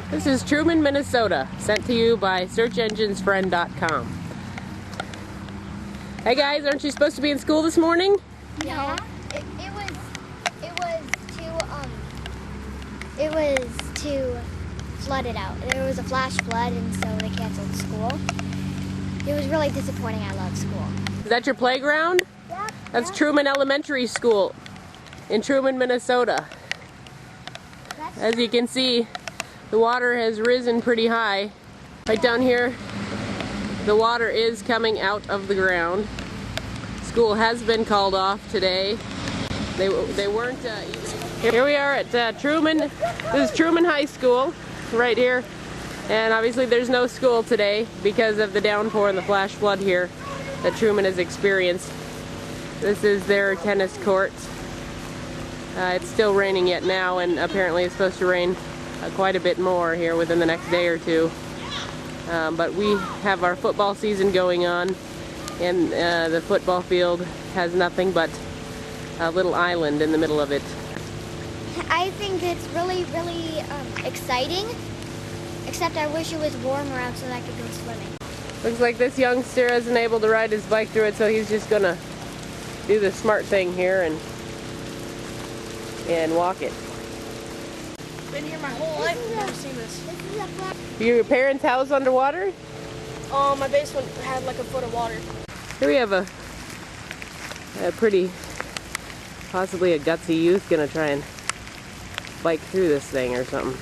This is Truman, Minnesota, sent to you by searchenginesfriend.com. Hey guys, aren't you supposed to be in school this morning? Yeah. It was to flood it out. There was a flash flood, and so they canceled school. It was really disappointing. I love school. Is that your playground? Yeah. That's Truman Elementary School in Truman, Minnesota. As you can see, the water has risen pretty high. Right down here, the water is coming out of the ground. School has been called off today. They weren't Here we are at Truman. This is Truman High School right here. And obviously there's no school today because of the downpour and the flash flood here that Truman has experienced. This is their tennis court. It's still raining yet now, and apparently it's supposed to rain quite a bit more here within the next day or two. But we have our football season going on, and the football field has nothing but a little island in the middle of it. I think it's really, really exciting, except I wish it was warmer out so that I could go swimming. Looks like this youngster isn't able to ride his bike through it, so he's just gonna do the smart thing here and walk it. Been here my whole life, I've never seen this. Your parents' house underwater? My basement had like a foot of water. Here we have a pretty, possibly a gutsy youth gonna try and bike through this thing or something.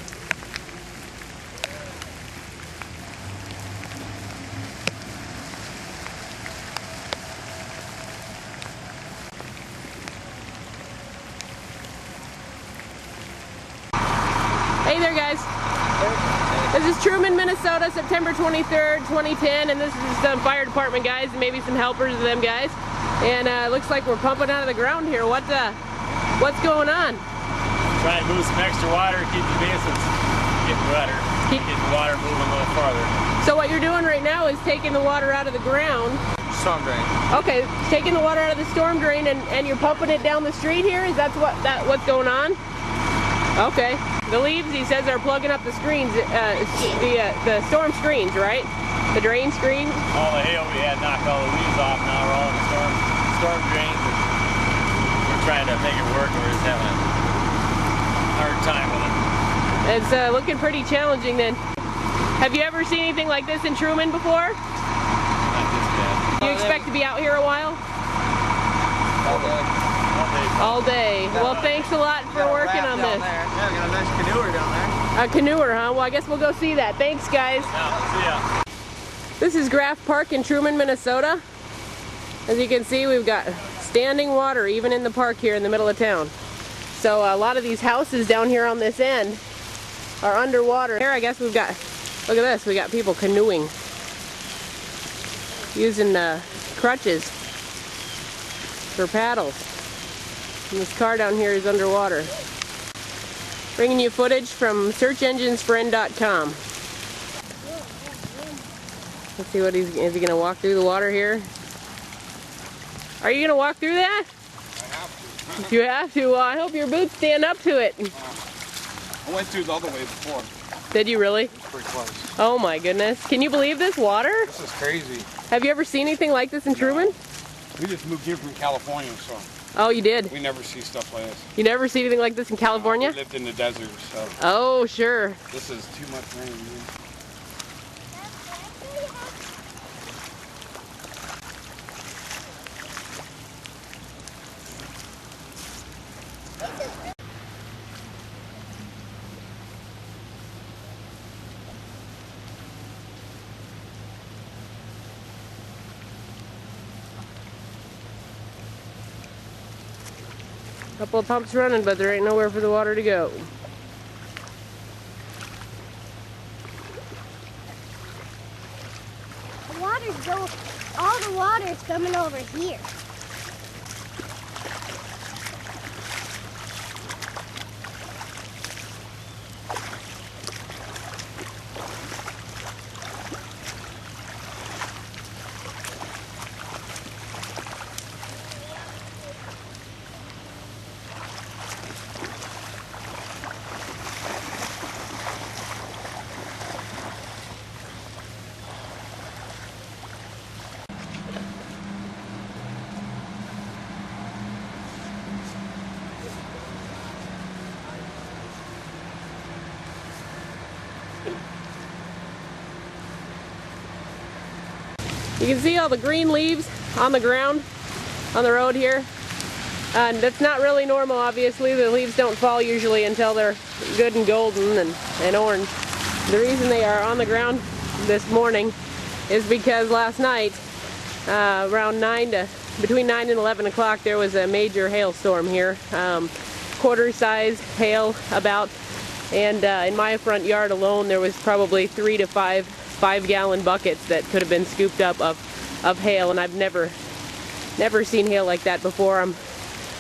Hey there guys, this is Truman, Minnesota, September 23rd, 2010, and this is some fire department guys and maybe some helpers of them guys. And it looks like we're pumping out of the ground here. What's going on? Trying to move some extra water, keep the basins getting wetter, get the water moving a little farther. So what you're doing right now is taking the water out of the ground. Storm drain. Okay, taking the water out of the storm drain and you're pumping it down the street here? Is that what's going on? Okay. The leaves, he says, are plugging up the screens, the storm screens, right? The drain screen? All the hail we had knocked all the leaves off. Now we're all in the storm drains. We're trying to make it work, and we're just having a hard time with it. It's looking pretty challenging then. Have you ever seen anything like this in Truman before? Not this bad. Do you expect to be out here a while? All day. All day. Well, thanks a lot for working on this. Yeah, we got a nice canoer down there. A canoer, huh? Well, I guess we'll go see that. Thanks, guys. Yeah, see ya. This is Graff Park in Truman, Minnesota. As you can see, we've got standing water even in the park here in the middle of town. So a lot of these houses down here on this end are underwater. Here, I guess we've got, look at this, we got people canoeing using crutches for paddles. And this car down here is underwater. Bringing you footage from searchenginesfriend.com. Let's see what is he going to walk through the water here? Are you going to walk through that? I have to. If you have to, well, I hope your boots stand up to it. I went through the other way before. Did you really? It's pretty close. Oh my goodness. Can you believe this water? This is crazy. Have you ever seen anything like this in Truman? We just moved here from California, so Oh, you did? we never see stuff like this. You never see anything like this in California? We lived in the desert, so Oh, sure. this is too much rain. Couple of pumps running, but there ain't nowhere for the water to go. All the water's coming over here. You can see all the green leaves on the ground on the road here. And that's not really normal, obviously. The leaves don't fall usually until they're good and golden and orange. The reason they are on the ground this morning is because last night, around between 9 and 11 o'clock, there was a major hailstorm here. Quarter-size hail about, and in my front yard alone there was probably 3 to 5 gallon buckets that could have been scooped up of hail, and I've never seen hail like that before. I'm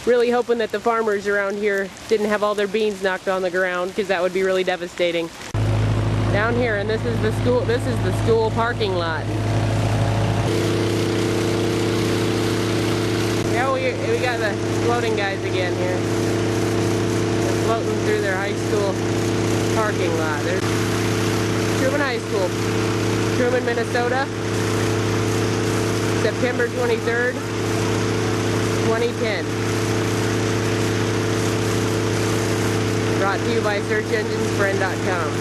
really hoping that the farmers around here didn't have all their beans knocked on the ground, because that would be really devastating. Down here, and this is the school parking lot. Yeah, we got the floating guys again here. They're floating through their high school parking lot. There's Truman High School, Truman, Minnesota, September 23rd, 2010. Brought to you by SearchEnginesFriend.com.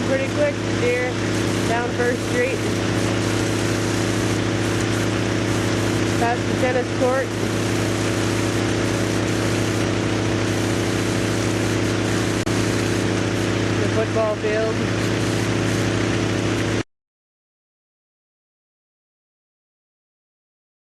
Pretty quick here down First Street, past the tennis court, the football field.